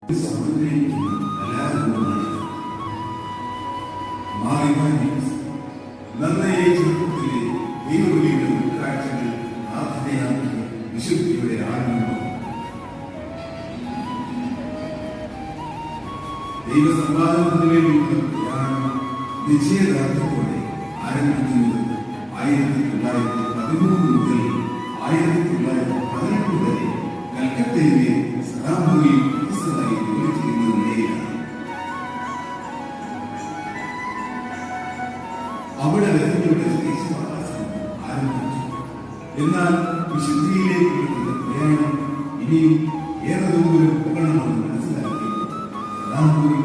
സമന്വയിക്കുന്ന കലാരൂപമാണ് നന്നയെ ചെറുപ്പത്തിലെ ദൈവവിളിയുടെ ഉൾക്കാഴ്ചകൾ പ്രാർത്ഥനയാക്കി വിശുദ്ധിയുടെ ആരംഭം. ദൈവസമ്പാദനത്തിന് വേണ്ടിയുള്ള പ്രയാണം നിശ്ചയദാർഢ്യത്തോടെ ആരംഭിക്കുന്നത് 1913 മുതൽ 1918 വരെ കൽക്കത്തയിലെ സദാമുറിയിൽ പ്രൊഫസറായി ജോലി ചെയ്യുന്നതിനിടയിലാണ്. അവിടെ രചനയുടെ ദേശവാസം ആരംഭിച്ചു. എന്നാൽ വിശുദ്ധിയിലേക്കുള്ള പ്രയാണം ഇനിയും ഏറെ ദൂരം പോകണമെന്ന് മനസ്സിലാക്കി സദാമുറി